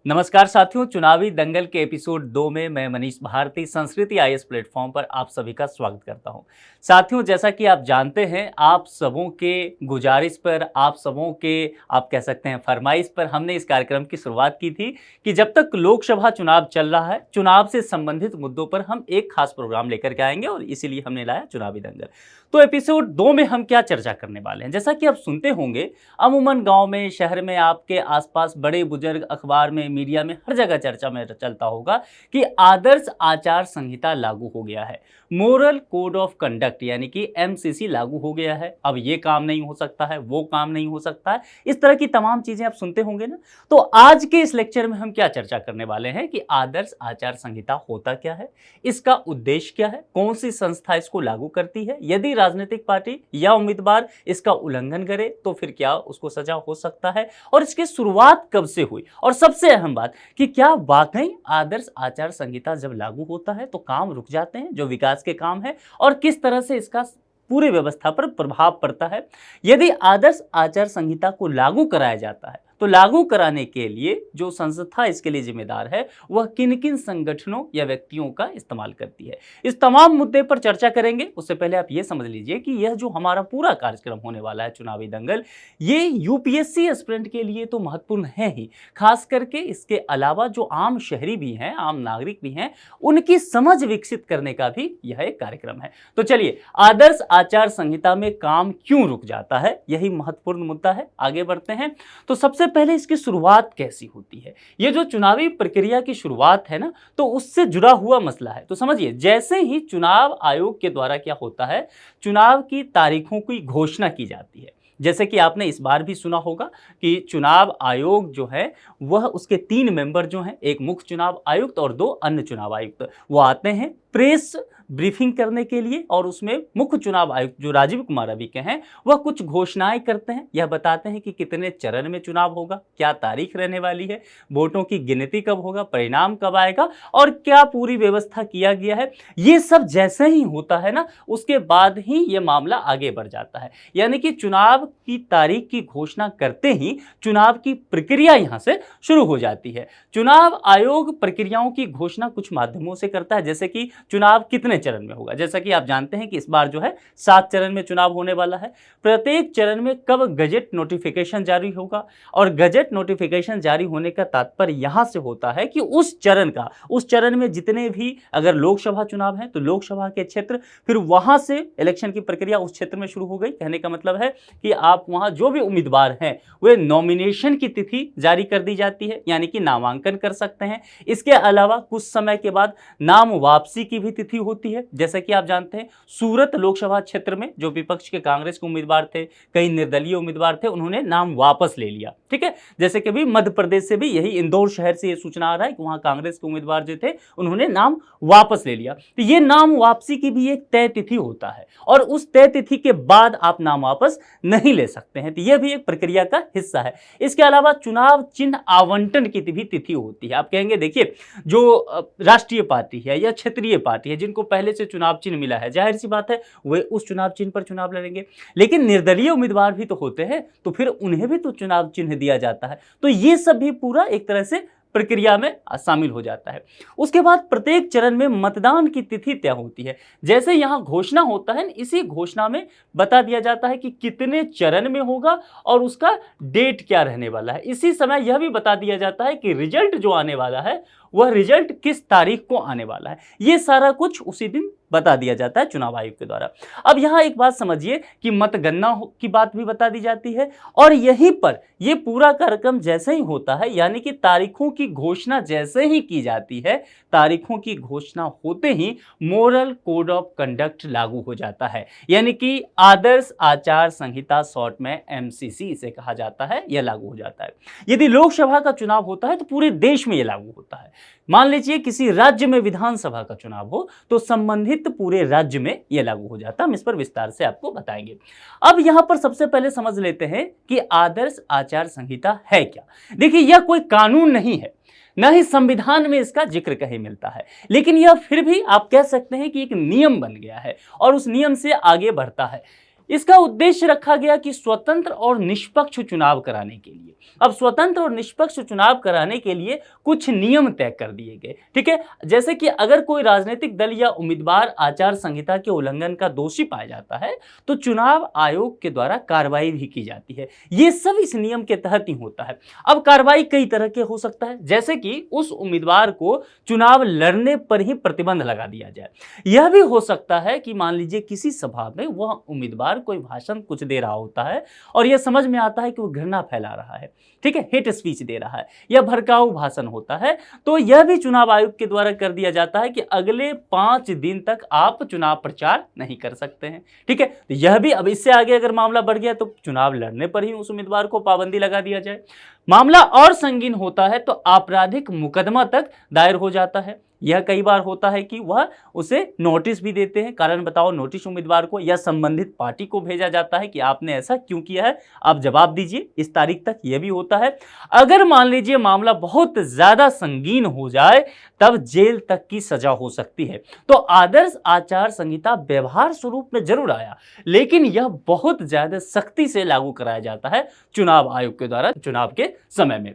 नमस्कार साथियों, चुनावी दंगल के एपिसोड 2 में मैं मनीष भारती संस्कृति आईएएस प्लेटफॉर्म पर आप सभी का स्वागत करता हूं। साथियों, जैसा कि आप जानते हैं, आप सबों के गुजारिश पर, आप सबों के आप कह सकते हैं फरमाइश पर हमने इस कार्यक्रम की शुरुआत की थी कि जब तक लोकसभा चुनाव चल रहा है, चुनाव से संबंधित मुद्दों पर हम एक खास प्रोग्राम लेकर के आएंगे और इसीलिए हमने लाया चुनावी दंगल। तो एपिसोड 2 में हम क्या चर्चा करने वाले हैं, जैसा कि आप सुनते होंगे अमूमन गाँव में, शहर में, आपके आसपास बड़े बुजुर्ग, अखबार में, मीडिया में, हर जगह चर्चा में चलता होगा कि आदर्श आचार संहिता लागू हो गया है। मोरल कोड ऑफ कंडक्ट यानी कि एमसीसी लागू हो गया है। अब ये काम नहीं हो सकता है, वो काम नहीं हो सकता है, इस तरह की तमाम चीजें आप सुनते होंगे ना। तो आज के इस लेक्चर में हम क्या चर्चा करने वाले हैं कि आदर्श आचार संहिता होता क्या है, इसका उद्देश्य क्या है, कौन सी संस्था इसको लागू करती है, यदि राजनीतिक पार्टी या उम्मीदवार इसका उल्लंघन करे तो फिर क्या उसको सजा हो सकता है, और इसकी शुरुआत कब से हुई, और सबसे अहम बात कि क्या वाकई आदर्श आचार संहिता जब लागू होता है तो काम रुक जाते हैं जो विकास के काम है, और किस तरह से इसका पूरी व्यवस्था पर प्रभाव पड़ता है। यदि आदर्श आचार संहिता को लागू कराया जाता है तो लागू कराने के लिए जो संस्था इसके लिए जिम्मेदार है वह किन किन संगठनों या व्यक्तियों का इस्तेमाल करती है, इस तमाम मुद्दे पर चर्चा करेंगे। उससे पहले आप ये समझ लीजिए कि यह जो हमारा पूरा कार्यक्रम होने वाला है चुनावी दंगल, ये यूपीएससी एस्पिरेंट के लिए तो महत्वपूर्ण है ही, खास करके इसके अलावा जो आम शहरी भी हैं, आम नागरिक भी हैं, उनकी समझ विकसित करने का भी यह एक कार्यक्रम है। तो चलिए, आदर्श आचार संहिता में काम क्यों रुक जाता है, यही महत्वपूर्ण मुद्दा है। आगे बढ़ते हैं। तो सबसे पहले इसकी शुरुआत कैसी होती है, ये जो चुनावी प्रक्रिया की शुरुआत है ना, तो उससे जुड़ा हुआ मसला है। तो समझिए, जैसे ही चुनाव आयोग के द्वारा क्या होता है, चुनाव की तारीखों की घोषणा की जाती है। जैसे कि आपने इस बार भी सुना होगा कि चुनाव आयोग जो है वह उसके 3 मेंबर जो हैं, एक मुख्य चुनाव आयुक्त और 2 अन्य चुनाव आयुक्त, वो आते हैं प्रेस ब्रीफिंग करने के लिए, और उसमें मुख्य चुनाव आयुक्त जो राजीव कुमार अभी के हैं वह कुछ घोषणाएं करते हैं। यह बताते हैं कि कितने चरण में चुनाव होगा, क्या तारीख रहने वाली है, वोटों की गिनती कब होगा, परिणाम कब आएगा, और क्या पूरी व्यवस्था किया गया है। ये सब जैसे ही होता है ना, उसके बाद ही यह मामला आगे बढ़ जाता है। यानी कि चुनाव की तारीख की घोषणा करते ही चुनाव की प्रक्रिया यहां से शुरू हो जाती है। चुनाव आयोग प्रक्रियाओं की घोषणा कुछ माध्यमों से करता है, जैसे कि चुनाव कितने चरण में होगा। जैसा कि आप जानते हैं कि इस बार जो है 7 चरण में चुनाव होने वाला है। प्रत्येक चरण में कब गजट नोटिफिकेशन जारी होगा, और गजट नोटिफिकेशन जारी होने का तात्पर्य यहां से होता है कि उस चरण में जितने भी, अगर लोकसभा चुनाव है तो लोकसभा के क्षेत्र, फिर वहां से इलेक्शन की प्रक्रिया उस क्षेत्र में शुरू हो गई। कहने का मतलब है कि आप वहां जो भी उम्मीदवार हैं वे नॉमिनेशन की तिथि जारी कर दी जाती है, यानी कि नामांकन कर सकते हैं। इसके अलावा कुछ समय के बाद नाम वापसी की भी तिथि होती है। जैसे कि आप जानते हैं, सूरत लोकसभा क्षेत्र में जो विपक्ष के कांग्रेस के उम्मीदवार थे, कई निर्दलीय उम्मीदवार थे, उन्होंने नाम वापस ले लिया। ठीक है, जैसे कि अभी मध्य प्रदेश से भी यही इंदौर शहर से ये सूचना आ रहा है कि वहां कांग्रेस के उम्मीदवार जो थे उन्होंने नाम वापस ले लिया। तो ये नाम वापसी की भी एक तय तिथि होता है, और उस तय तिथि के बाद आप नाम वापस नहीं ले सकते हैं। तो यह भी एक प्रक्रिया का हिस्सा है। इसके अलावा चुनाव चिन्ह आवंटन की भी तिथि होती है। आप कहेंगे, देखिए, जो राष्ट्रीय पार्टी है या क्षेत्रीय पार्टी है जिनको पहले से चुनाव चिन्ह मिला है, जाहिर सी बात है वे उस चुनाव चिन्ह पर चुनाव लड़ेंगे। लेकिन निर्दलीय उम्मीदवार भी तो होते हैं, तो फिर उन्हें भी तो चुनाव चिन्ह दिया जाता है। तो ये सब भी पूरा एक तरह से प्रक्रिया में शामिल हो जाता है। उसके बाद प्रत्येक चरण में मतदान की तिथि तय होती है। जैसे यहां घोषणा होता है, इसी घोषणा में बता दिया जाता है कि कितने चरण में होगा और उसका डेट क्या रहने वाला है। इसी समय यह भी बता दिया जाता है कि रिजल्ट जो आने वाला है वह रिजल्ट किस तारीख को आने वाला है। यह सारा कुछ उसी दिन बता दिया जाता है चुनाव आयोग के द्वारा। अब यहां एक बात समझिए कि मतगणना की बात भी बता दी जाती है, और यहीं पर यह पूरा कार्यक्रम जैसे ही होता है, यानी कि तारीखों की घोषणा जैसे ही की जाती है, तारीखों की घोषणा होते ही मोरल कोड ऑफ कंडक्ट लागू हो जाता है, यानी कि आदर्श आचार संहिता, शॉर्ट में एमसीसी इसे कहा जाता है, यह लागू हो जाता है। यदि लोकसभा का चुनाव होता है तो पूरे देश में यह लागू होता है। मान लीजिए किसी राज्य में विधानसभा का चुनाव हो तो संबंधित पूरे राज्य में यह लागू हो जाता है। हम इस पर विस्तार से आपको बताएंगे। अब यहां पर सबसे पहले समझ लेते हैं कि आदर्श आचार संहिता है क्या। देखिए, यह कोई कानून नहीं है, न ही संविधान में इसका जिक्र कहीं मिलता है, लेकिन यह फिर भी आप कह सकते हैं कि एक नियम बन गया है और उस नियम से आगे बढ़ता है। इसका उद्देश्य रखा गया कि स्वतंत्र और निष्पक्ष चुनाव कराने के लिए। अब स्वतंत्र और निष्पक्ष चुनाव कराने के लिए कुछ नियम तय कर दिए गए, ठीक है। जैसे कि अगर कोई राजनीतिक दल या उम्मीदवार आचार संहिता के उल्लंघन का दोषी पाया जाता है तो चुनाव आयोग के द्वारा कार्रवाई भी की जाती है। ये सब इस नियम के तहत ही होता है। अब कार्रवाई कई तरह के हो सकता है, जैसे कि उस उम्मीदवार को चुनाव लड़ने पर ही प्रतिबंध लगा दिया जाए। यह भी हो सकता है कि मान लीजिए किसी सभा में वह उम्मीदवार कोई भाषण कुछ दे रहा होता है और यह समझ में आता है कि वो घृणा फैला रहा है, ठीक है, हेट स्पीच दे रहा है या भड़काऊ भाषण होता है, तो यह भी चुनाव आयोग के द्वारा कर दिया जाता है कि अगले 5 दिन तक आप चुनाव प्रचार नहीं कर सकते हैं, ठीक है। तो यह भी, अब इससे आगे अगर मामला बढ़ गया तो चुनाव लड़ने पर ही उस उम्मीदवार को पाबंदी लगा दिया जाए। मामला और संगीन होता है तो आपराधिक मुकदमा तक दायर हो जाता है। यह कई बार होता है कि वह उसे नोटिस भी देते हैं, कारण बताओ नोटिस उम्मीदवार को या संबंधित पार्टी को भेजा जाता है कि आपने ऐसा क्यों किया है, आप जवाब दीजिए इस तारीख तक। यह भी होता है। अगर मान लीजिए मामला बहुत ज्यादा संगीन हो जाए तब जेल तक की सजा हो सकती है। तो आदर्श आचार संहिता व्यवहार स्वरूप में जरूर आया, लेकिन यह बहुत ज्यादा सख्ती से लागू कराया जाता है चुनाव आयोग के द्वारा चुनाव के समय में।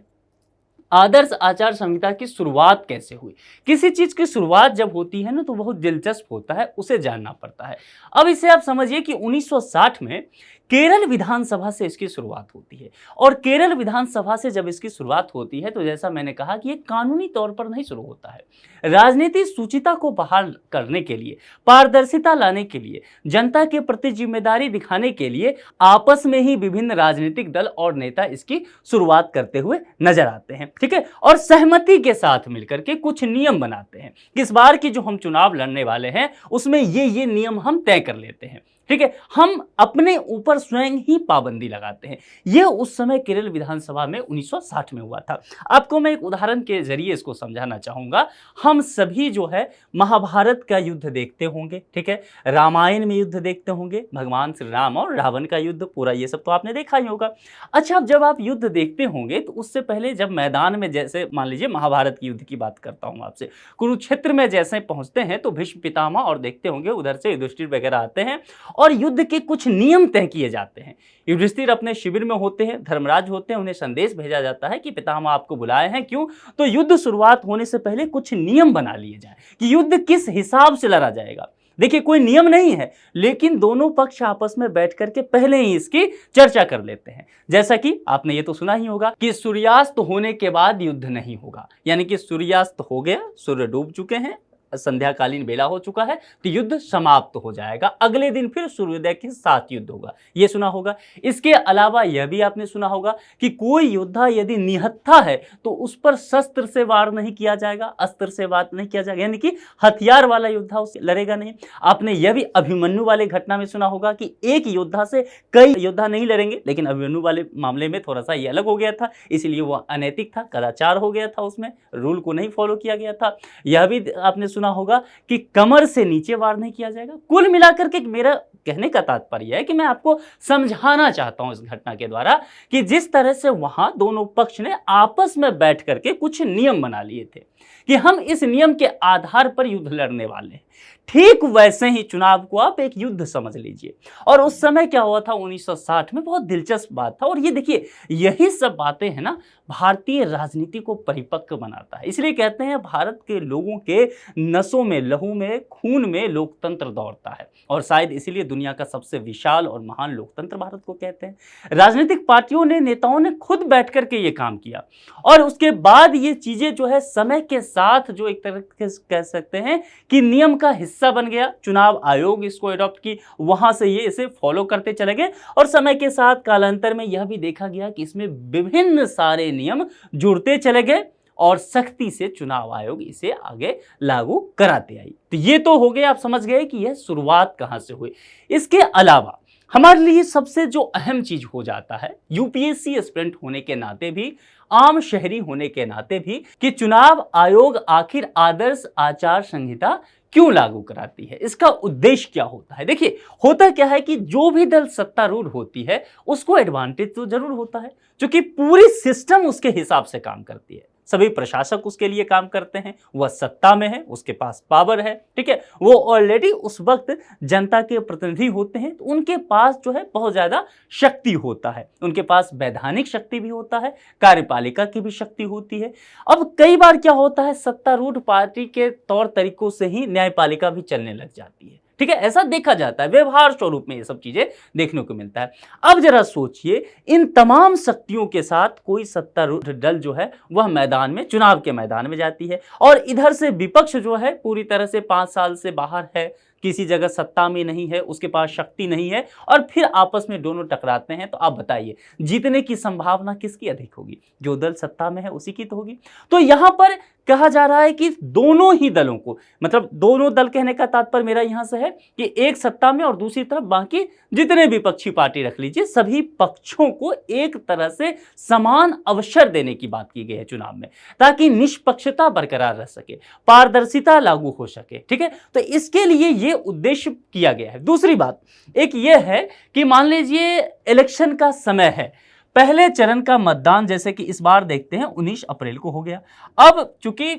आदर्श आचार संहिता की शुरुआत कैसे हुई? किसी चीज की शुरुआत जब होती है ना तो बहुत दिलचस्प होता है, उसे जानना पड़ता है। अब इसे आप समझिए कि 1960 में केरल विधानसभा से इसकी शुरुआत होती है। और केरल विधानसभा से जब इसकी शुरुआत होती है तो जैसा मैंने कहा कि ये कानूनी तौर पर नहीं शुरू होता है। राजनीति शुचिता को बहाल करने के लिए, पारदर्शिता लाने के लिए, जनता के प्रति जिम्मेदारी दिखाने के लिए आपस में ही विभिन्न राजनीतिक दल और नेता इसकी शुरुआत करते हुए नजर आते हैं, ठीक है। और सहमति के साथ मिलकर के कुछ नियम बनाते हैं कि इस बार की जो हम चुनाव लड़ने वाले हैं उसमें ये नियम हम तय कर लेते हैं, ठीक है। हम अपने ऊपर स्वयं ही पाबंदी लगाते हैं। यह उस समय केरल विधानसभा में 1960 में हुआ था। आपको मैं एक उदाहरण के जरिए इसको समझाना चाहूंगा। हम सभी जो है महाभारत का युद्ध देखते होंगे, ठीक है, रामायण में युद्ध देखते होंगे, भगवान श्री राम और रावण का युद्ध, पूरा ये सब तो आपने देखा ही होगा। अच्छा, अब जब आप युद्ध देखते होंगे तो उससे पहले जब मैदान में, जैसे मान लीजिए महाभारत की युद्ध की बात करता हूं आपसे, कुरुक्षेत्र में जैसे पहुंचते हैं तो भीष्म पितामह और देखते होंगे उधर से युधिष्ठिर वगैरह आते हैं और युद्ध के कुछ नियम तय किए जाते हैं। युधिष्ठिर अपने शिविर में होते हैं, धर्मराज होते हैं, उन्हें संदेश भेजा जाता है कि पितामह आपको बुलाए हैं, क्यों? तो युद्ध शुरुआत होने से पहले कुछ नियम बना लिए जाए कि युद्ध किस हिसाब से लड़ा जाएगा। देखिए, कोई नियम नहीं है, लेकिन दोनों पक्ष आपस में बैठ करके पहले ही इसकी चर्चा कर लेते हैं। जैसा कि आपने ये तो सुना ही होगा कि सूर्यास्त होने के बाद युद्ध नहीं होगा, यानी कि सूर्यास्त हो गया, सूर्य डूब चुके हैं, संध्याकालीन बेला हो चुका है तो युद्ध समाप्त हो जाएगा, अगले दिन फिर सूर्योदय के साथ युद्ध होगा, ये सुना होगा। इसके अलावा यह भी आपने सुना होगा कि कोई योद्धा यदि निहत्था है तो उस पर शस्त्र से वार नहीं किया जाएगा, अस्त्र से वार नहीं किया जाएगा, यानी कि हथियार वाला योद्धा उससे लड़ेगा नहीं। आपने यह भी अभिमन्यु वाले घटना में सुना होगा कि एक योद्धा से कई योद्धा नहीं लड़ेंगे, लेकिन अभिमन्यु वाले मामले में थोड़ा सा ये अलग हो गया था, इसलिए वह अनैतिक था, कदाचार हो गया था, उसमें रूल को नहीं फॉलो किया गया था। यह भी आपने सुना होगा कि कमर से नीचे वार नहीं किया जाएगा। कुल मिलाकर के मेरा कहने का तात्पर्य है कि मैं आपको समझाना चाहता हूं इस घटना के द्वारा कि जिस तरह से वहां दोनों पक्ष ने आपस में बैठ करके कुछ नियम बना लिए थे कि हम इस नियम के आधार पर युद्ध लड़ने वाले हैं, ठीक वैसे ही चुनाव को आप एक युद्ध समझ लीजिए। और उस समय क्या हुआ था 1960 में, बहुत दिलचस्प बात था। और ये देखिए, यही सब बातें हैं ना भारतीय राजनीति को परिपक्व बनाता है। इसलिए कहते हैं भारत के लोगों के नसों में, लहू में, खून में लोकतंत्र दौड़ता है, और शायद इसीलिए दुनिया का सबसे विशाल और महान लोकतंत्र भारत को कहते हैं। राजनीतिक पार्टियों ने, नेताओं ने खुद बैठ करके ये काम किया, और उसके बाद ये चीजें जो है समय के साथ जो एक तरह से कह सकते हैं कि नियम का हिस्सा बन गया। चुनाव आयोग इसको अडॉप्ट की, वहां से ये इसे फॉलो करते चले गए, और समय के साथ कालांतर में यह भी देखा गया कि इसमें विभिन्न सारे नियम जुड़ते चले गए और सख्ती से चुनाव आयोग इसे आगे लागू कराते आई। तो ये तो हो गया, आप समझ गए कि यह शुरुआत कहां से हुई। इसके अलावा हमारे लिए सबसे जो अहम चीज हो जाता है, यूपीएससी एस्पिरेंट होने के नाते भी, आम शहरी होने के नाते भी, कि चुनाव आयोग आखिर आदर्श आचार संहिता क्यों लागू कराती है, इसका उद्देश्य क्या होता है। देखिए, होता क्या है कि जो भी दल सत्तारूढ़ होती है उसको एडवांटेज तो जरूर होता है, क्योंकि पूरी सिस्टम उसके हिसाब से काम करती है। सभी प्रशासक उसके लिए काम करते हैं, वह सत्ता में है, उसके पास पावर है, ठीक है, वो ऑलरेडी उस वक्त जनता के प्रतिनिधि होते हैं, तो उनके पास जो है बहुत ज्यादा शक्ति होता है, उनके पास वैधानिक शक्ति भी होता है, कार्यपालिका की भी शक्ति होती है। अब कई बार क्या होता है, सत्तारूढ़ पार्टी के तौर तरीकों से ही न्यायपालिका भी चलने लग जाती है, ठीक है, ऐसा देखा जाता है, व्यवहार स्वरूप में ये सब चीजें देखने को मिलता है। अब जरा सोचिए, इन तमाम शक्तियों के साथ कोई सत्तारूढ़ दल जो है वह मैदान में, चुनाव के मैदान में जाती है, और इधर से विपक्ष जो है पूरी तरह से 5 साल से बाहर है, किसी जगह सत्ता में नहीं है, उसके पास शक्ति नहीं है, और फिर आपस में दोनों टकराते हैं। तो आप बताइए जीतने की संभावना किसकी अधिक होगी? जो दल सत्ता में है उसी की तो होगी। तो यहां पर कहा जा रहा है कि दोनों ही दलों को, मतलब दोनों दल कहने का तात्पर्य मेरा यहां से है कि एक सत्ता में और दूसरी तरफ बाकी जितने विपक्षी पार्टी रख लीजिए, सभी पक्षों को एक तरह से समान अवसर देने की बात की गई है चुनाव में, ताकि निष्पक्षता बरकरार रह सके, पारदर्शिता लागू हो सके, ठीक है। तो इसके लिए ये उद्देश्य किया गया है। दूसरी बात एक ये है कि मान लीजिए इलेक्शन का समय है, पहले चरण का मतदान जैसे कि इस बार देखते हैं 19 अप्रैल को हो गया। अब चूंकि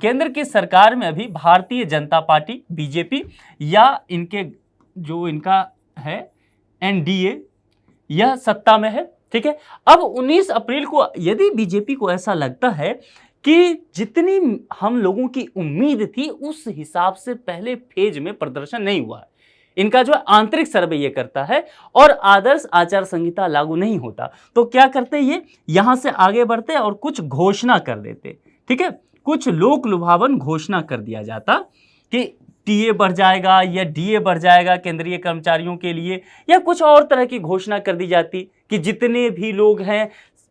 केंद्र की सरकार में अभी भारतीय जनता पार्टी बीजेपी या इनके जो इनका है एनडीए, यह सत्ता में है, ठीक है। अब 19 अप्रैल को यदि बीजेपी को ऐसा लगता है कि जितनी हम लोगों की उम्मीद थी उस हिसाब से पहले फेज में प्रदर्शन नहीं हुआ है, इनका जो आंतरिक सर्वे ये करता है और आदर्श आचार संहिता लागू नहीं होता, तो क्या करते ये यहां से आगे बढ़ते और कुछ घोषणा कर देते, ठीक है, कुछ लोक लुभावन घोषणा कर दिया जाता कि टीए बढ़ जाएगा या डीए बढ़ जाएगा केंद्रीय कर्मचारियों के लिए, या कुछ और तरह की घोषणा कर दी जाती कि जितने भी लोग हैं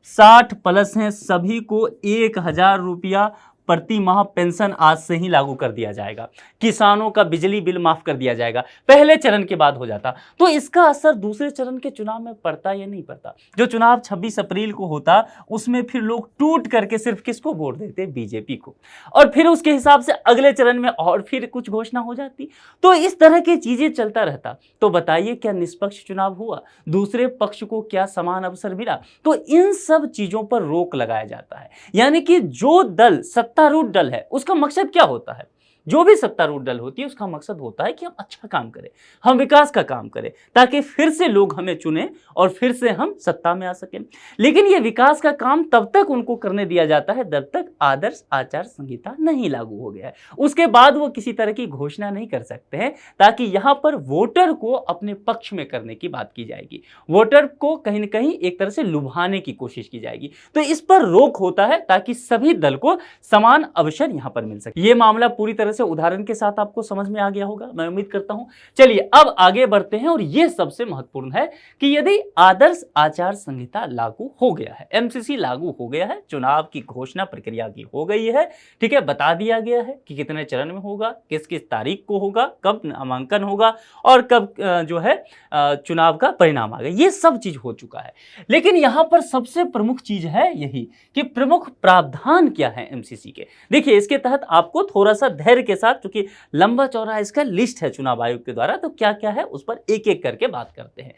60 प्लस हैं सभी को 1000 रुपया प्रति माह पेंशन आज से ही लागू कर दिया जाएगा, किसानों का बिजली बिल माफ कर दिया जाएगा, पहले चरण के बाद हो जाता। तो इसका असर दूसरे चरण के चुनाव में पड़ता या नहीं पड़ता? जो चुनाव 26 अप्रैल को होता उसमें फिर लोग टूट करके सिर्फ किसको वोट देते? बीजेपी को, और फिर उसके हिसाब से अगले चरण में और फिर कुछ घोषणा हो जाती। तो इस तरह की चीजें चलता रहता। तो बताइए क्या निष्पक्ष चुनाव हुआ? दूसरे पक्ष को क्या समान अवसर मिला? तो इन सब चीजों पर रोक लगाया जाता है। यानी कि जो दल सत्तारूढ़ दल है उसका मकसद क्या होता है? जो भी सत्तारूढ़ दल होती है उसका मकसद होता है कि हम अच्छा काम करें, हम विकास का काम करें, ताकि फिर से लोग हमें चुने और फिर से हम सत्ता में आ सकें। लेकिन ये विकास का काम तब तक उनको करने दिया जाता है जब तक आदर्श आचार संहिता नहीं लागू हो गया है। उसके बाद वो किसी तरह की घोषणा नहीं कर सकते हैं, ताकि यहाँ पर वोटर को अपने पक्ष में करने की बात की जाएगी, वोटर को कहीं ना कहीं एक तरह से लुभाने की कोशिश की जाएगी। तो इस पर रोक होता है ताकि सभी दल को समान अवसर यहाँ पर मिल सके। ये मामला पूरी तरह से उदाहरण के साथ आपको समझ में आ गया होगा, मैं उम्मीद करता हूं। चलिए अब आगे बढ़ते हैं, और यह सबसे महत्वपूर्ण है कि यदि आदर्श आचार संहिता लागू हो गया है, एमसीसी लागू हो गया है, चुनाव की घोषणा प्रक्रिया की हो गई है, ठीक है, बता दिया गया है कि कितने चरण में होगा, किस किस तारीख को होगा, कब नामांकन होगा और कब जो है चुनाव का परिणाम आ गया, ये सब चीज हो चुका है। लेकिन यहां पर सबसे प्रमुख चीज है यही कि प्रमुख प्रावधान क्या है एमसीसी के। देखिए इसके तहत आपको थोड़ा सा धैर्य के साथ, क्योंकि लंबा चौड़ा इसका लिस्ट है चुनाव आयोग के द्वारा, तो क्या क्या है उस पर एक एक करके बात करते हैं।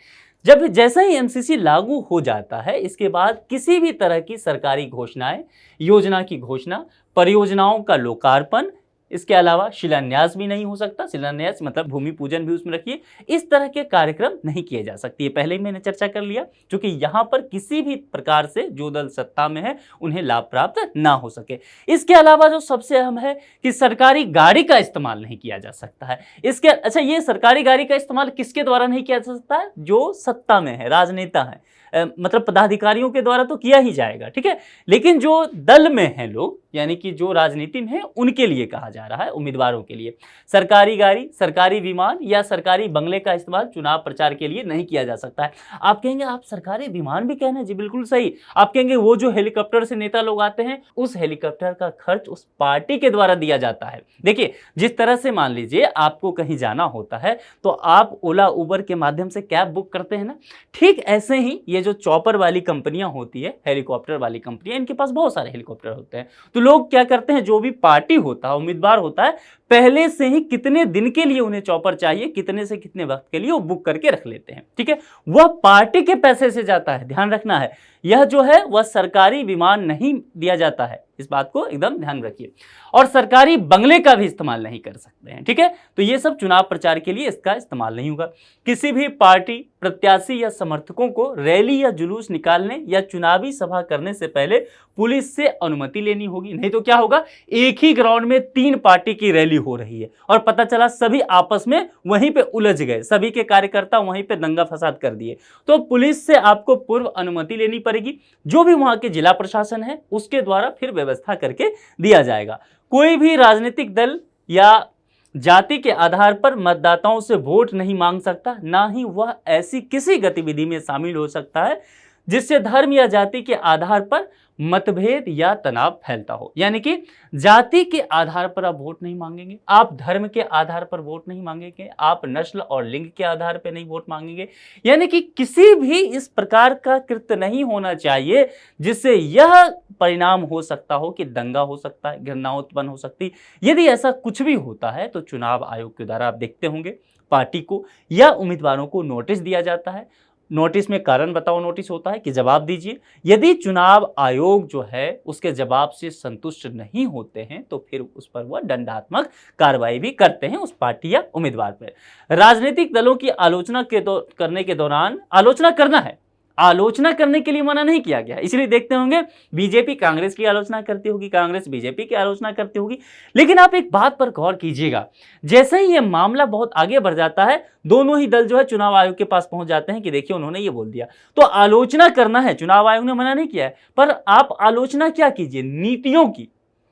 जब जैसा ही एमसीसी लागू हो जाता है, इसके बाद किसी भी तरह की सरकारी घोषणाएं, योजना की घोषणा, परियोजनाओं का लोकार्पण, इसके अलावा शिलान्यास भी नहीं हो सकता। शिलान्यास मतलब भूमि पूजन भी उसमें रखिए, इस तरह के कार्यक्रम नहीं किए जा सकते। ये पहले ही मैंने चर्चा कर लिया, क्योंकि यहाँ पर किसी भी प्रकार से जो दल सत्ता में है उन्हें लाभ प्राप्त ना हो सके। इसके अलावा जो सबसे अहम है कि सरकारी गाड़ी का इस्तेमाल नहीं किया जा सकता है। इसके अच्छा, ये सरकारी गाड़ी का इस्तेमाल किसके द्वारा नहीं किया जा सकता है? जो सत्ता में है, राजनेता है, मतलब पदाधिकारियों के द्वारा तो किया ही जाएगा, ठीक है, लेकिन जो दल में है लोग, यानी कि जो राजनीति में है, उनके लिए कहा जा रहा है, उम्मीदवारों के लिए सरकारी गाड़ी, सरकारी विमान या सरकारी बंगले का इस्तेमाल चुनाव प्रचार के लिए नहीं किया जा सकता है। आप कहेंगे आप सरकारी विमान भी कह रहे हैं, जी बिल्कुल सही। आप कहेंगे वो जो हेलीकॉप्टर से नेता लोग आते हैं, उस हेलीकॉप्टर का खर्च उस पार्टी के द्वारा दिया जाता है। देखिए जिस तरह से मान लीजिए आपको कहीं जाना होता है तो आप ओला उबर के माध्यम से कैब बुक करते हैं ना, ठीक ऐसे ही ये जो चॉपर वाली कंपनियां होती है, हेलीकॉप्टर वाली कंपनियां, इनके पास बहुत सारे हेलीकॉप्टर होते हैं। तो लोग क्या करते हैं, जो भी पार्टी होता है, उम्मीदवार होता है, पहले से ही कितने दिन के लिए उन्हें चॉपर चाहिए, कितने से कितने वक्त के लिए वो बुक करके रख लेते हैं। ठीक है, वह पार्टी के पैसे से जाता है, ध्यान रखना है। यह जो है वह सरकारी विमान नहीं दिया जाता है, इस बात को एकदम ध्यान रखिए। और सरकारी बंगले का भी इस्तेमाल नहीं कर सकते हैं। ठीक है, तो ये सब चुनाव प्रचार के लिए इसका इस्तेमाल नहीं होगा। किसी भी पार्टी, प्रत्याशी या समर्थकों को रैली या जुलूस निकालने या चुनावी सभा करने से पहले पुलिस से अनुमति लेनी होगी। नहीं तो क्या होगा, एक ही ग्राउंड में 3 पार्टी की रैली हो रही है और पता चला सभी आपस में वहीं पे उलझ गए, सभी के कार्यकर्ता वहीं पे दंगा फसाद कर दिए, तो पुलिस से आपको पूर्व अनुमति लेनी पड़ेगी, जो भी वहां के जिला प्रशासन है उसके द्वारा फिर व्यवस्था करके दिया जाएगा। कोई भी राजनीतिक दल या जाति के आधार पर मतदाताओं से वोट नहीं मांग सकता, ना ही वह ऐसी किसी गतिविधि में शामिल हो सकता है जिससे धर्म या जाति के आधार पर मतभेद या तनाव फैलता हो। यानी कि जाति के आधार पर आप वोट नहीं मांगेंगे, आप धर्म के आधार पर वोट नहीं मांगेंगे, आप नस्ल और लिंग के आधार पर नहीं वोट मांगेंगे। यानी कि किसी भी इस प्रकार का कृत्य नहीं होना चाहिए जिससे यह परिणाम हो सकता हो कि दंगा हो सकता है, घटना उत्पन्न हो सकती। यदि ऐसा कुछ भी होता है तो चुनाव आयोग के द्वारा आप देखते होंगे पार्टी को या उम्मीदवारों को नोटिस दिया जाता है। नोटिस में कारण बताओ नोटिस होता है कि जवाब दीजिए। यदि चुनाव आयोग जो है उसके जवाब से संतुष्ट नहीं होते हैं तो फिर उस पर वह दंडात्मक कार्रवाई भी करते हैं उस पार्टी या उम्मीदवार पर। राजनीतिक दलों की आलोचना करने के दौरान आलोचना करना है, आलोचना करने के लिए मना नहीं किया गया। इसलिए देखते होंगे बीजेपी कांग्रेस की आलोचना करती होगी, कांग्रेस बीजेपी की आलोचना करती होगी। लेकिन आप एक बात पर गौर कीजिएगा, जैसे ही यह मामला बहुत आगे बढ़ जाता है दोनों ही दल जो है चुनाव आयोग के पास पहुंच जाते हैं कि देखिए उन्होंने ये बोल दिया। तो आलोचना करना है, चुनाव आयोग ने मना नहीं किया है, पर आप आलोचना क्या कीजिए, नीतियों की।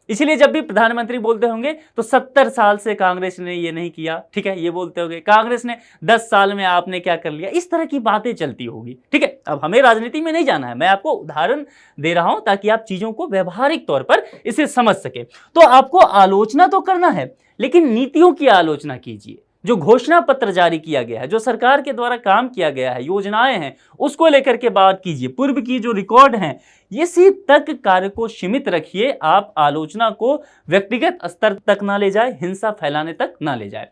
इसलिए जब भी प्रधानमंत्री बोलते होंगे तो 70 साल से कांग्रेस ने ये नहीं किया, ठीक है, ये बोलते होंगे कांग्रेस ने 10 साल में आपने क्या कर लिया, इस तरह की बातें चलती होगी। ठीक है, अब हमें राजनीति में नहीं जाना है, मैं आपको उदाहरण दे रहा हूं ताकि आप चीजों को व्यवहारिक तौर पर इसे समझ सके। तो आपको आलोचना तो करना है लेकिन नीतियों की आलोचना कीजिए। जो घोषणा पत्र जारी किया गया है, जो सरकार के द्वारा काम किया गया है, योजनाएं हैं, उसको लेकर के बात कीजिए। पूर्व की जो रिकॉर्ड हैं इसी तक कार्य को सीमित रखिए। आप आलोचना को व्यक्तिगत स्तर तक ना ले जाए, हिंसा फैलाने तक ना ले जाए।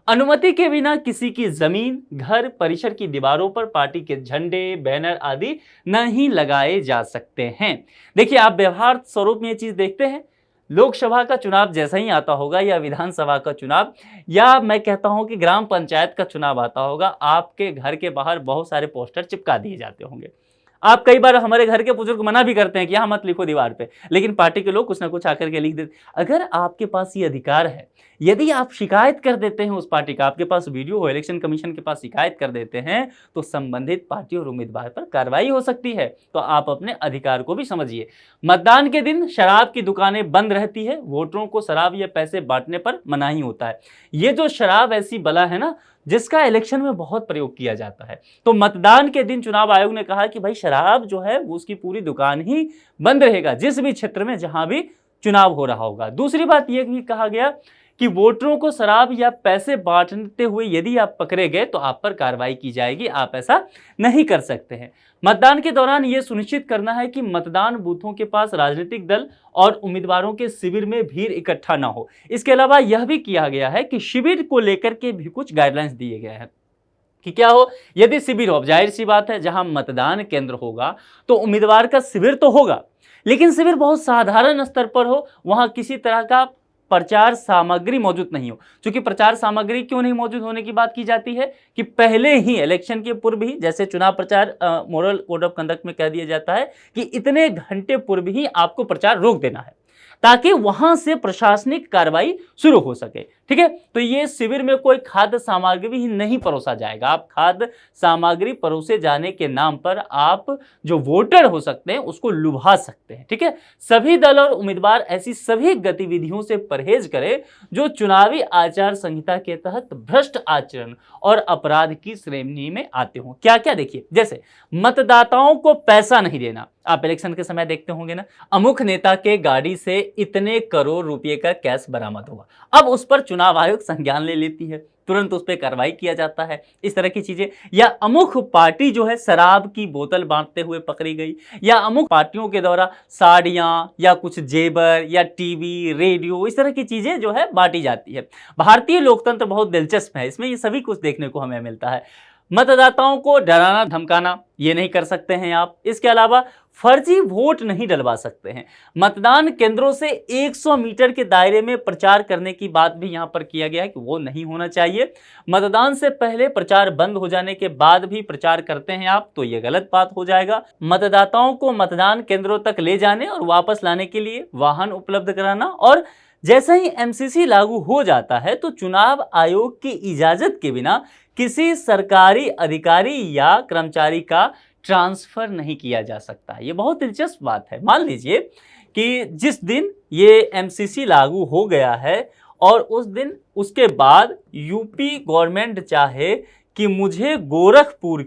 अनुमति के बिना किसी की जमीन, घर, परिसर की दीवारों पर पार्टी के झंडे, बैनर आदि नहीं लगाए जा सकते हैं। देखिए, आप व्यवहार स्वरूप में ये चीज देखते हैं, लोकसभा का चुनाव जैसा ही आता होगा या विधानसभा का चुनाव या मैं कहता हूं कि ग्राम पंचायत का चुनाव आता होगा, आपके घर के बाहर बहुत सारे पोस्टर चिपका दिए जाते होंगे। आप कई बार हमारे घर के बुजुर्ग मना भी करते हैं कि यहाँ मत लिखो दीवार पे, लेकिन पार्टी के लोग कुछ ना कुछ आकर के लिख देते। अगर आपके पास ये अधिकार है, यदि आप शिकायत कर देते हैं उस पार्टी का, आपके पास वीडियो हो, इलेक्शन कमीशन के पास शिकायत कर देते हैं तो संबंधित पार्टी और उम्मीदवार पर कार्रवाई हो सकती है। तो आप अपने अधिकार को भी समझिए। मतदान के दिन शराब की दुकानें बंद रहती है, वोटरों को शराब या पैसे बांटने पर मनाही होता है। ये जो शराब ऐसी बला है ना जिसका इलेक्शन में बहुत प्रयोग किया जाता है, तो मतदान के दिन चुनाव आयोग ने कहा कि भाई शराब जो है वो उसकी पूरी दुकान ही बंद रहेगा जिस भी क्षेत्र में जहां भी चुनाव हो रहा होगा। दूसरी बात यह भी कहा गया कि वोटरों को शराब या पैसे बांटते हुए यदि आप पकड़े गए तो आप पर कार्रवाई की जाएगी, आप ऐसा नहीं कर सकते हैं। मतदान के दौरान यह सुनिश्चित करना है कि मतदान बूथों के पास राजनीतिक दल और उम्मीदवारों के शिविर में भीड़ इकट्ठा ना हो। इसके अलावा यह भी किया गया है कि शिविर को लेकर के भी कुछ गाइडलाइंस दिए गए हैं कि क्या हो, यदि शिविर हो, जाहिर सी बात है जहां मतदान केंद्र होगा तो उम्मीदवार का शिविर तो होगा, लेकिन शिविर बहुत साधारण स्तर पर हो, वहां किसी तरह का प्रचार सामग्री मौजूद नहीं हो। क्योंकि प्रचार सामग्री क्यों नहीं मौजूद होने की बात की जाती है कि पहले ही इलेक्शन के पूर्व ही, जैसे चुनाव प्रचार मॉडल कोड ऑफ कंडक्ट में कह दिया जाता है कि इतने घंटे पूर्व ही आपको प्रचार रोक देना है ताकि वहां से प्रशासनिक कार्रवाई शुरू हो सके। ठीक है, तो ये शिविर में कोई खाद्य सामग्री ही नहीं परोसा जाएगा। आप खाद्य सामग्री परोसे जाने के नाम पर आप जो वोटर हो सकते हैं उसको लुभा सकते हैं। ठीक है, सभी दल और उम्मीदवार ऐसी सभी गतिविधियों से परहेज करें जो चुनावी आचार संहिता के तहत भ्रष्ट आचरण और अपराध की श्रेणी में आते हों। क्या क्या देखिए, जैसे मतदाताओं को पैसा नहीं देना। आप इलेक्शन के समय देखते होंगे ना, अमुक नेता के गाड़ी से इतने करोड़ रुपए का कैश बरामद हुआ, अब उस पर चुनाव आयोग संज्ञान ले लेती है। तुरंत उस पर कार्रवाई किया जाता है, इस तरह की चीजें। या अमुक पार्टी जो है शराब की बोतल बांटते हुए पकड़ी गई, या अमुक पार्टियों के द्वारा साड़ियां या कुछ जेबर या टीवी रेडियो इस तरह की चीजें जो है बांटी जाती है। भारतीय लोकतंत्र बहुत दिलचस्प है, इसमें ये सभी कुछ देखने को हमें मिलता है। मतदाताओं को डराना धमकाना ये नहीं कर सकते हैं आप। इसके अलावा फर्जी वोट नहीं डलवा सकते हैं। मतदान केंद्रों से 100 मीटर के दायरे में प्रचार करने की बात भी यहां पर किया गया है कि वो नहीं होना चाहिए। मतदान से पहले प्रचार बंद हो जाने के बाद भी प्रचार करते हैं आप तो ये गलत बात हो जाएगा। मतदाताओं को मतदान केंद्रों तक ले जाने और वापस लाने के लिए वाहन उपलब्ध कराना, और जैसे ही एमसीसी लागू हो जाता है तो चुनाव आयोग की इजाजत के बिना किसी सरकारी अधिकारी या कर्मचारी का ट्रांसफर नहीं किया जा सकता। ये बहुत दिलचस्प बात है। मान लीजिए कि जिस दिन ये एमसीसी लागू हो गया है और उस दिन उसके बाद यूपी गवर्नमेंट चाहे कि मुझे गोरखपुर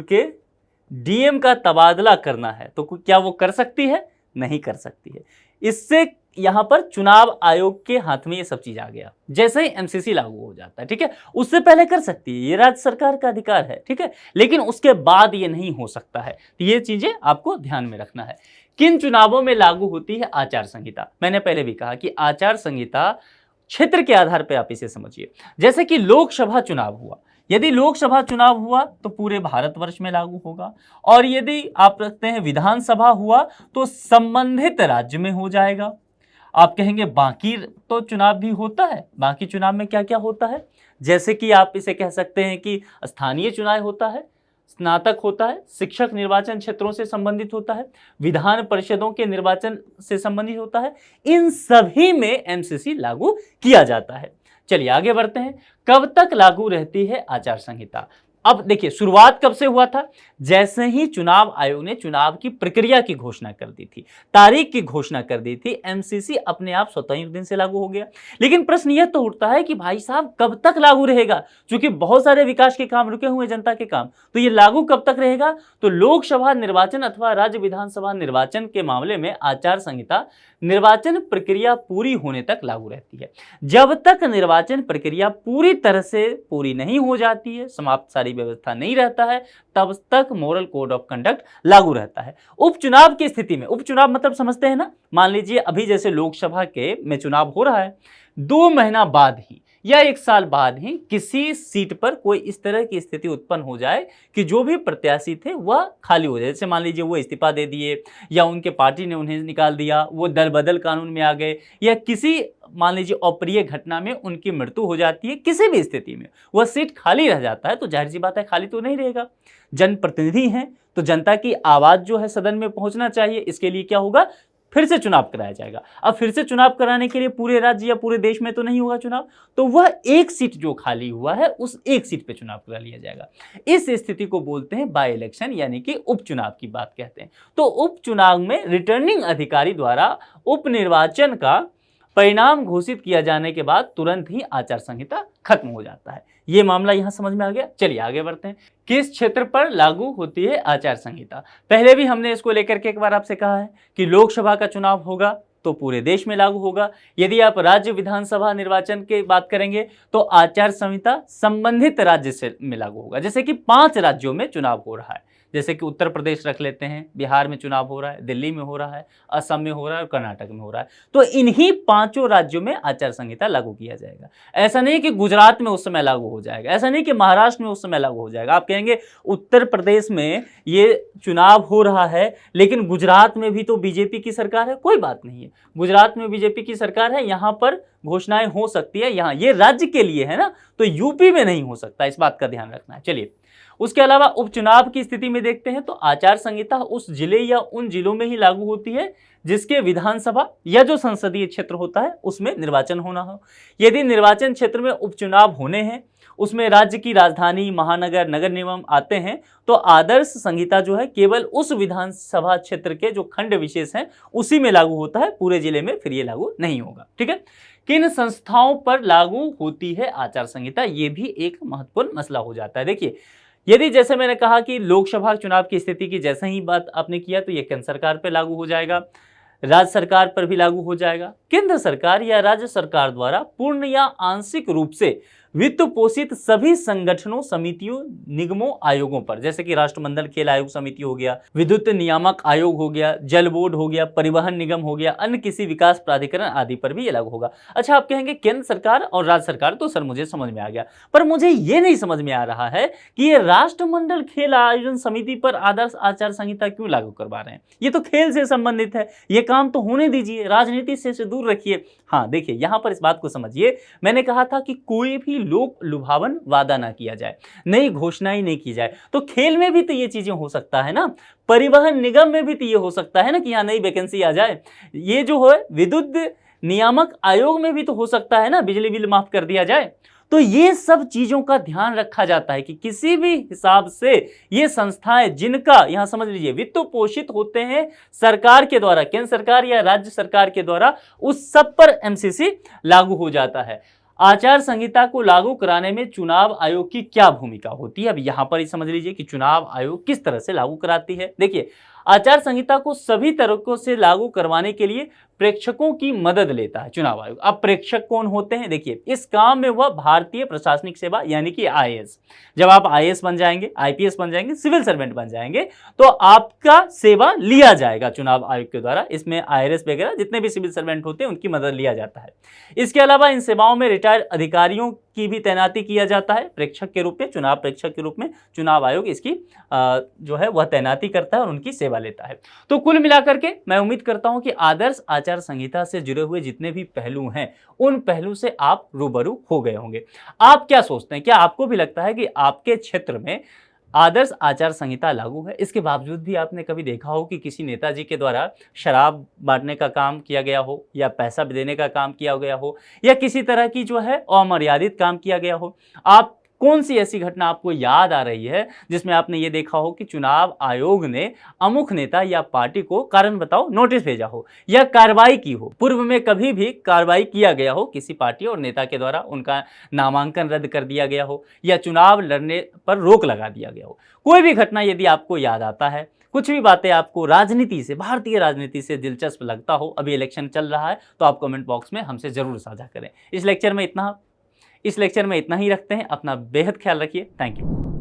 के डीएम का तबादला करना है तो क्या वो कर सकती है? नहीं कर सकती है। इससे यहां पर चुनाव आयोग के हाथ में ये सब चीज आ गया जैसे ही एमसीसी लागू हो जाता है, ठीक है। उससे पहले कर सकती है, ये राज्य सरकार का अधिकार है, ठीक है, लेकिन उसके बाद ये नहीं हो सकता है। तो ये चीजें आपको ध्यान में रखना है। किन चुनावों में लागू होती है आचार संहिता? मैंने पहले भी कहा कि आचार संहिता क्षेत्र के आधार पर आप इसे समझिए। जैसे कि लोकसभा चुनाव हुआ, यदि लोकसभा चुनाव हुआ तो पूरे भारतवर्ष में लागू होगा, और यदि आप रखते हैं विधानसभा हुआ तो संबंधित राज्य में हो जाएगा। आप कहेंगे बाकी तो चुनाव भी होता है, बाकी चुनाव में क्या क्या होता है? जैसे कि आप इसे कह सकते हैं कि स्थानीय चुनाव होता है, स्नातक होता है, शिक्षक निर्वाचन क्षेत्रों से संबंधित होता है, विधान परिषदों के निर्वाचन से संबंधित होता है। इन सभी में एमसीसी लागू किया जाता है। चलिए आगे बढ़ते हैं। कब तक लागू रहती है आचार संहिता? अब देखिए शुरुआत कब से हुआ था? जैसे ही चुनाव आयोग ने चुनाव की प्रक्रिया की घोषणा कर दी थी, तारीख की घोषणा कर दी थी, एमसीसी अपने आप स्वतः ही उस दिन से लागू हो गया। लेकिन प्रश्न यह तो उठता है कि भाई साहब कब तक लागू रहेगा? क्योंकि बहुत सारे विकास के काम रुके हुए, जनता के काम, तो ये लागू कब तक रहेगा? तो लोकसभा निर्वाचन अथवा राज्य विधानसभा निर्वाचन के मामले में आचार संहिता निर्वाचन प्रक्रिया पूरी होने तक लागू रहती है। जब तक निर्वाचन प्रक्रिया पूरी तरह से पूरी नहीं हो जाती है, समाप्त सारी व्यवस्था नहीं रहता है, तब तक मॉरल कोड ऑफ कंडक्ट लागू रहता है। उपचुनाव की स्थिति में, उपचुनाव मतलब समझते हैं ना, मान लीजिए अभी जैसे लोकसभा के में चुनाव हो रहा है, 2 महीना बाद ही या 1 साल बाद ही किसी सीट पर कोई इस तरह की स्थिति उत्पन्न हो जाए कि जो भी प्रत्याशी थे वह खाली हो जाए। जैसे मान लीजिए वो इस्तीफा दे दिए, या उनके पार्टी ने उन्हें निकाल दिया, वो दल बदल कानून में आ गए, या किसी मान लीजिए अप्रिय घटना में उनकी मृत्यु हो जाती है, किसी भी स्थिति में वह सीट खाली रह जाता है, तो जाहिर सी बात है खाली तो नहीं रहेगा। जनप्रतिनिधि हैं तो जनता की आवाज जो है सदन में पहुंचना चाहिए। इसके लिए क्या होगा? फिर से चुनाव कराया जाएगा। अब फिर से चुनाव कराने के लिए पूरे राज्य या पूरे देश में तो नहीं होगा चुनाव, तो वह एक सीट जो खाली हुआ है उस एक सीट पे चुनाव करा लिया जाएगा। इस स्थिति को बोलते हैं बाय इलेक्शन, यानी कि उपचुनाव की बात कहते हैं। तो उपचुनाव में रिटर्निंग अधिकारी द्वारा उपनिर्वाचन का परिणाम घोषित किया जाने के बाद तुरंत ही आचार संहिता खत्म हो जाता है। ये मामला यहां समझ में आ गया। चलिए आगे बढ़ते हैं। किस क्षेत्र पर लागू होती है आचार संहिता? पहले भी हमने इसको लेकर के एक बार आपसे कहा है कि लोकसभा का चुनाव होगा तो पूरे देश में लागू होगा। यदि आप राज्य विधानसभा निर्वाचन की बात करेंगे तो आचार संहिता संबंधित राज्य से में लागू होगा। जैसे कि 5 राज्यों में चुनाव हो रहा है, जैसे कि उत्तर प्रदेश रख लेते हैं, बिहार में चुनाव हो रहा है, दिल्ली में हो रहा है, असम में हो रहा है और कर्नाटक में हो रहा है, तो इन्हीं 5 राज्यों में आचार संहिता लागू किया जाएगा। ऐसा नहीं कि गुजरात में उस समय लागू हो जाएगा, ऐसा नहीं कि महाराष्ट्र में उस समय लागू हो जाएगा। आप कहेंगे उत्तर प्रदेश में ये चुनाव हो रहा है लेकिन गुजरात में भी तो बीजेपी की सरकार है। कोई बात नहीं है, गुजरात में बीजेपी की सरकार है, यहाँ पर घोषणाएं हो सकती है, यहाँ ये राज्य के लिए है ना, तो यूपी में नहीं हो सकता, इस बात का ध्यान रखना है। चलिए उसके अलावा उपचुनाव की स्थिति में देखते हैं तो आचार संहिता उस जिले या उन जिलों में ही लागू होती है जिसके विधानसभा या जो संसदीय क्षेत्र होता है उसमें निर्वाचन होना हो। यदि निर्वाचन क्षेत्र में उपचुनाव होने हैं, उसमें राज्य की राजधानी, महानगर, नगर निगम आते हैं, तो आदर्श संहिता जो है केवल उस विधानसभा क्षेत्र के जो खंड विशेष हैं उसी में लागू होता है, पूरे जिले में फिर ये लागू नहीं होगा। ठीक है, किन संस्थाओं पर लागू होती है आचार संहिता, ये भी एक महत्वपूर्ण मसला हो जाता है। देखिए यदि जैसे मैंने कहा कि लोकसभा चुनाव की स्थिति की जैसे ही बात आपने किया तो ये केंद्र सरकार पे लागू हो जाएगा। राज्य सरकार पर भी लागू हो जाएगा। केंद्र सरकार या राज्य सरकार द्वारा पूर्ण या आंशिक रूप से वित्त पोषित सभी संगठनों, समितियों, निगमों, आयोगों पर, जैसे कि राष्ट्रमंडल खेल आयोग समिति हो गया, विद्युत नियामक आयोग हो गया, जल बोर्ड हो गया, परिवहन निगम हो गया, अन्य किसी विकास प्राधिकरण आदि पर भी ये लागू होगा। अच्छा, आप कहेंगे केंद्र सरकार और राज्य सरकार, तो सर मुझे समझ में आ गया, पर मुझे ये नहीं समझ में आ रहा है कि ये राष्ट्रमंडल खेल आयोजन समिति पर आदर्श आचार संहिता क्यों लागू करवा रहे हैं। ये तो खेल से संबंधित है, ये काम तो होने दीजिए, राजनीति से दूर रखिए। हाँ देखिए, यहां पर इस बात को समझिए, मैंने कहा था कि कोई भी लोक लुभावन वादा ना किया जाए, नई घोषणाएं नहीं की जाए। तो खेल में भी तो ये चीजें हो सकता है ना, परिवहन निगम में भी तो ये हो सकता है ना कि यहाँ नई वैकेंसी आ जाए। ये जो है विद्युत नियामक आयोग में भी तो हो सकता है ना, बिजली बिल माफ कर दिया जाए। तो ये सब चीजों का ध्यान रखा जाता है कि किसी भी हिसाब से ये संस्थाएं जिनका, यहां समझ लीजिए, वित्त पोषित होते हैं सरकार के द्वारा, केंद्र सरकार या राज्य सरकार के द्वारा, उस सब पर एमसीसी लागू हो जाता है। आचार संहिता को लागू कराने में चुनाव आयोग की क्या भूमिका होती है, अब यहां पर ही समझ लीजिए कि चुनाव आयोग किस तरह से लागू कराती है। देखिए, आचार संहिता को सभी तरीकों से लागू करवाने के लिए प्रेक्षकों की मदद लेता है चुनाव आयोग। अब प्रेक्षक कौन होते हैं, देखिए, इस काम में वह भारतीय प्रशासनिक सेवा यानी कि आईएएस, जब आप आईएएस बन जाएंगे, आईपीएस बन जाएंगे, सिविल सर्वेंट बन जाएंगे, तो आपका सेवा लिया जाएगा चुनाव आयोग के द्वारा। इसमें आईआरएस वगैरह जितने भी सिविल सर्वेंट होते हैं उनकी मदद लिया जाता है। इसके अलावा इन सेवाओं में रिटायर्ड अधिकारियों की भी तैनाती किया जाता है प्रेक्षक के रूप में, चुनाव प्रेक्षक के रूप में चुनाव आयोग इसकी जो है वह तैनाती करता है और उनकी सेवा लेता है। तो कुल मिलाकर के मैं उम्मीद करता हूं कि आदर्श आचार संहिता से जुड़े हुए जितने भी पहलू हैं, उन पहलू से आप रूबरू हो गए होंगे। आप क्या सोचते हैं, क्या आपको भी लगता है कि आपके क्षेत्र में आदर्श आचार संहिता लागू है, इसके बावजूद भी आपने कभी देखा हो कि किसी नेताजी के द्वारा शराब बांटने का काम किया गया हो, या पैसा देने का काम किया गया हो, या किसी तरह की जो है अमर्यादित काम किया गया हो? आप कौन सी ऐसी घटना आपको याद आ रही है जिसमें आपने ये देखा हो कि चुनाव आयोग ने अमुक नेता या पार्टी को कारण बताओ नोटिस भेजा हो या कार्रवाई की हो? पूर्व में कभी भी कार्रवाई किया गया हो किसी पार्टी और नेता के द्वारा, उनका नामांकन रद्द कर दिया गया हो या चुनाव लड़ने पर रोक लगा दिया गया हो? कोई भी घटना यदि आपको याद आता है, कुछ भी बातें आपको राजनीति से, भारतीय राजनीति से दिलचस्प लगता हो, अभी इलेक्शन चल रहा है, तो आप कमेंट बॉक्स में हमसे जरूर साझा करें। इस लेक्चर में इतना ही रखते हैं। अपना बेहद ख्याल रखिए। Thank you.